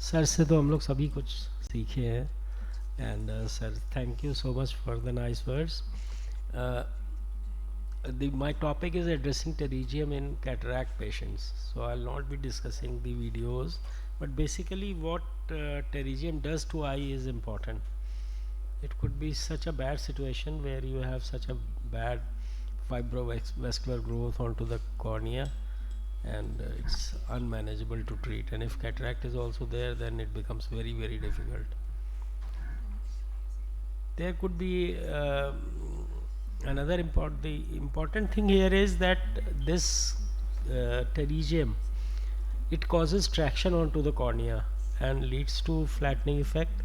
Sir से तो हम लोग सभी कुछ सीखे हैं. And sir, thank you so much for the nice words. uh, my topic is addressing pterygium in cataract patients, so I'll not be discussing the videos, but basically what pterygium does to eye is important. It could be such a bad situation where you have such a bad fibrovascular growth onto the cornea, and it's unmanageable to treat, and if cataract is also there, then it becomes very, very difficult. There could be another the important thing here is that this pterygium, it causes traction onto the cornea and leads to flattening effect,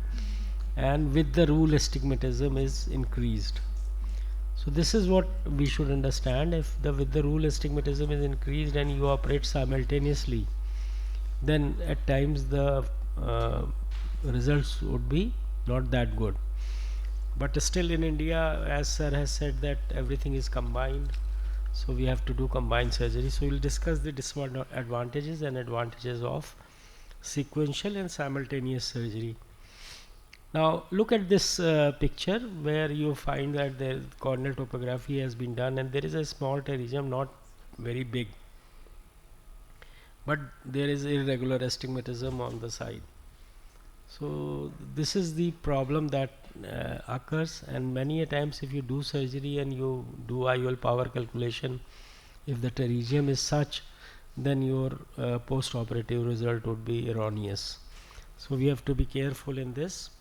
and with the rule astigmatism is increased. So this is what we should understand. If the with the rule astigmatism is increased and you operate simultaneously, then at times the uh, results would be not that good. But still in India, as sir has said, that everything is combined, so we have to do combined surgery. So we'll discuss the disadvantages and advantages of sequential and simultaneous surgery. Now look at this picture where you find that the corneal topography has been done, and there is a small pterygium, not very big, but there is irregular astigmatism on the side. So this is the problem that occurs, and many a times if you do surgery and you do IOL power calculation, if the pterygium is such, then your post-operative result would be erroneous. So we have to be careful in this,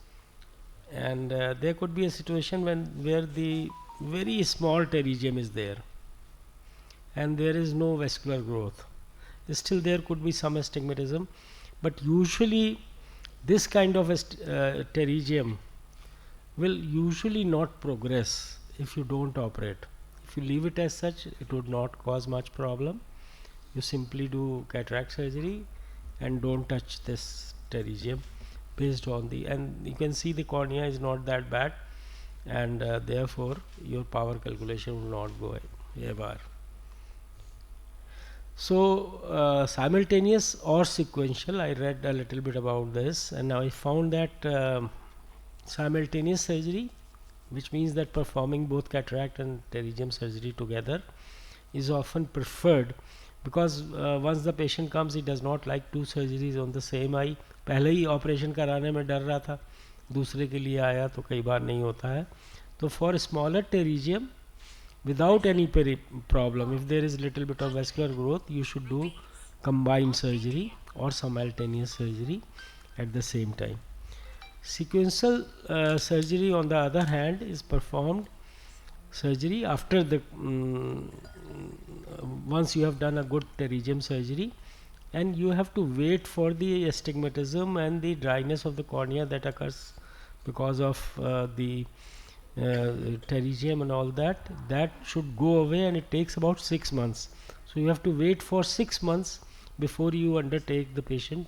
and there could be a situation where the very small pterygium is there and there is no vascular growth. Still there could be some astigmatism, but usually this kind of pterygium will usually not progress if you don't operate. If you leave it as such, it would not cause much problem. You simply do cataract surgery and don't touch this pterygium based on the, and you can see the cornea is not that bad, and therefore your power calculation will not go haywire. So simultaneous or sequential, I read a little bit about this, and I found that simultaneous surgery, which means that performing both cataract and pterygium surgery together, is often preferred, because once the patient comes, he does not like two surgeries on the same eye. पहले ही operation कराने में डर रहा था, दूसरे के लिए आया तो कई बार नहीं होता है. तो for smaller pterygium without any problem, if there is little bit of vascular growth, you should do combined surgery or simultaneous surgery at the same time. Sequential surgery on the other hand is performed surgery after the once you have done a good pterygium surgery, and you have to wait for the astigmatism and the dryness of the cornea that occurs because of the pterygium and all that. That should go away, and it takes about 6 months. So you have to wait for 6 months before you undertake the patient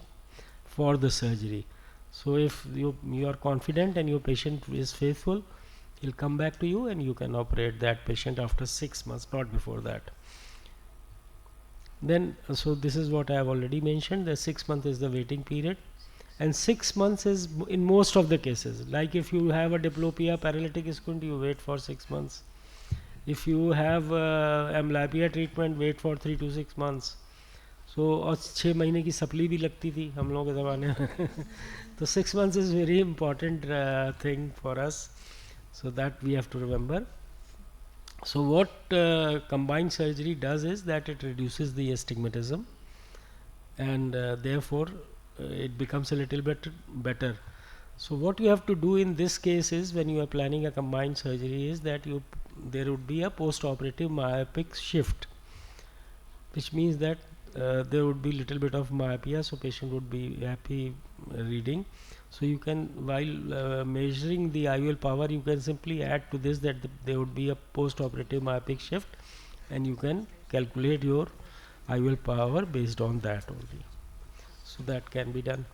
for the surgery. So if you are confident and your patient is faithful, he'll come back to you and you can operate that patient after 6 months, not before that. Then so this is what I have already mentioned, the 6 months is the waiting period, and 6 months is in most of the cases. Like if you have a diplopia, paralytic squint, you wait for 6 months. If you have amblyopia treatment, wait for 3 to 6 months. So और 6 महीने की supply भी लगती थी हम लोगों के ज़माने में. So 6 months is very important thing for us, so that we have to remember. So what combined surgery does is that it reduces the astigmatism, and therefore it becomes a little bit better. So what you have to do in this case is, when you are planning a combined surgery, is that there would be a post-operative myopic shift, which means that there would be little bit of myopia, so patient would be happy reading. So you can, while measuring the IOL power, you can simply add to this that there would be a post-operative myopic shift, and you can calculate your IOL power based on that only. So that can be done.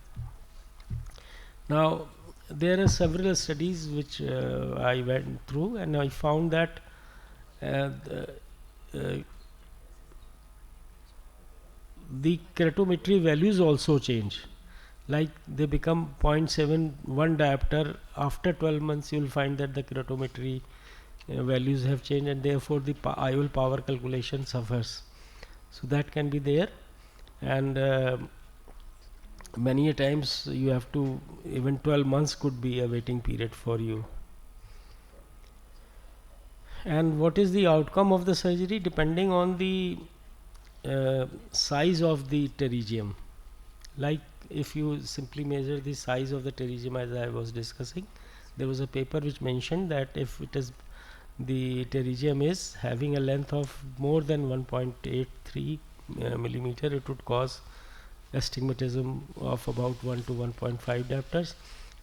Now there are several studies which I went through, and I found that the keratometry values also change. like they become 0.71 diopter. After 12 months you will find that the keratometry values have changed, and therefore the IOL power calculation suffers. So that can be there, and many a times you have to, even 12 months could be a waiting period for you. And what is the outcome of the surgery? Depending on the size of the pterygium. Like if you simply measure the size of the pterygium, as I was discussing, there was a paper which mentioned that if it is, the pterygium is having a length of more than 1.83 millimeter, it would cause astigmatism of about 1 to 1.5 diopters,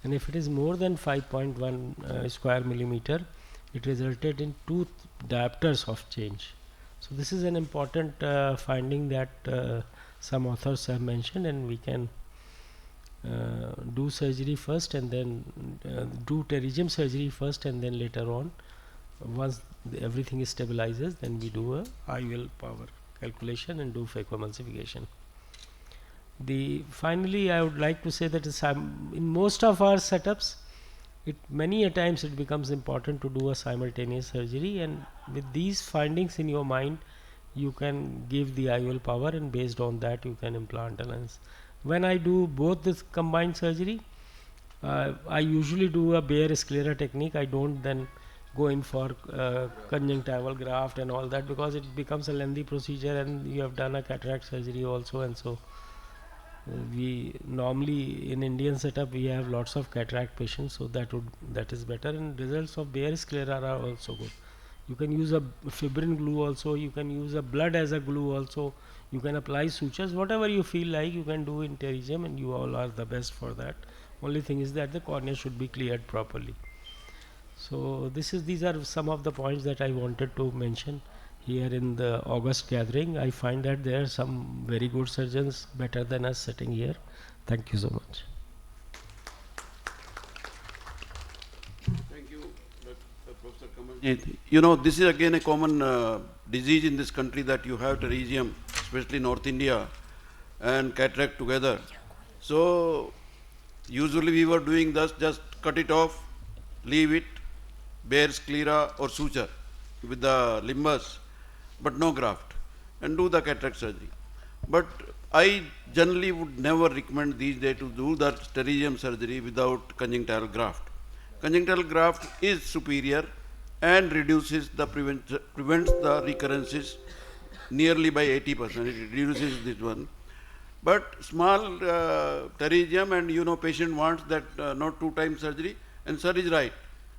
and if it is more than 5.1 square millimeter, it resulted in 2 diopters of change. So this is an important finding that some authors have mentioned, and we can do surgery first, and then do pterygium surgery first, and then later on, once everything is stabilizes, then we do a IOL power calculation and do phacoemulsification. Finally I would like to say that in most of our setups, many a times it becomes important to do a simultaneous surgery, and with these findings in your mind, you can give the IOL power, and based on that you can implant a lens. When I do both this combined surgery, I usually do a bare sclera technique. I don't then go in for conjunctival graft and all that, because it becomes a lengthy procedure, and you have done a cataract surgery also, and so we normally in Indian setup we have lots of cataract patients, so that is better, and results of bare sclera are also good. You can use a fibrin glue also, you can use a blood as a glue also, you can apply sutures, whatever you feel like you can do in pterygium, and you all are the best for that. Only thing is that the cornea should be cleared properly. So these are some of the points that I wanted to mention here in the August gathering. I find that there are some very good surgeons, better than us, sitting here. Thank you so much. Thank you, Professor Kamaljeet. You know, this is again a common disease in this country, that you have pterygium, especially North India, and cataract together. So usually we were doing this, just cut it off, leave it, bare sclera or suture with the limbus, but no graft, and do the cataract surgery. But I generally would never recommend these days to do the pterygium surgery without conjunctival graft. Conjunctival graft is superior and reduces the prevents the recurrences nearly by 80%. It reduces this one. But small pterygium, and you know, patient wants that not 2 times surgery, and sir is right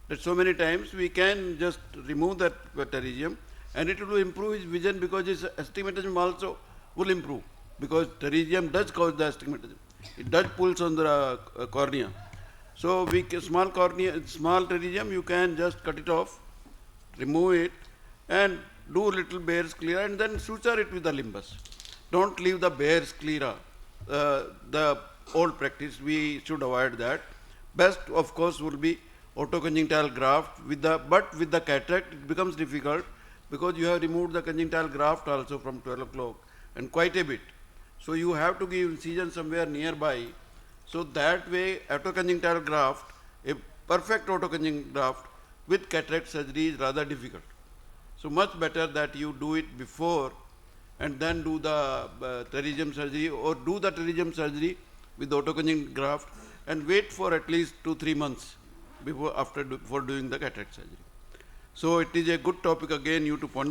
that so many times we can just remove that pterygium, and it will improve his vision, because his astigmatism also will improve, because pterygium does cause the astigmatism. It does pulls on the cornea. So small pterygium, you can just cut it off, remove it, and do little bare sclera, and then suture it with the limbus. Don't leave the bare sclera. The old practice, we should avoid that. Best, of course, will be autoconjunctival graft. But with the cataract, it becomes difficult, because you have removed the conjunctival graft also from 12 o'clock, and quite a bit. So you have to give incision somewhere nearby. So that way, autoconjunctival graft, a perfect autoconjunctival graft with cataract surgery is rather difficult. So much better that you do it before, and then do the pterygium surgery, or do the pterygium surgery with autoconjunctival graft, and wait for at least 2-3 months before doing the cataract surgery. So it is a good topic again you to ponder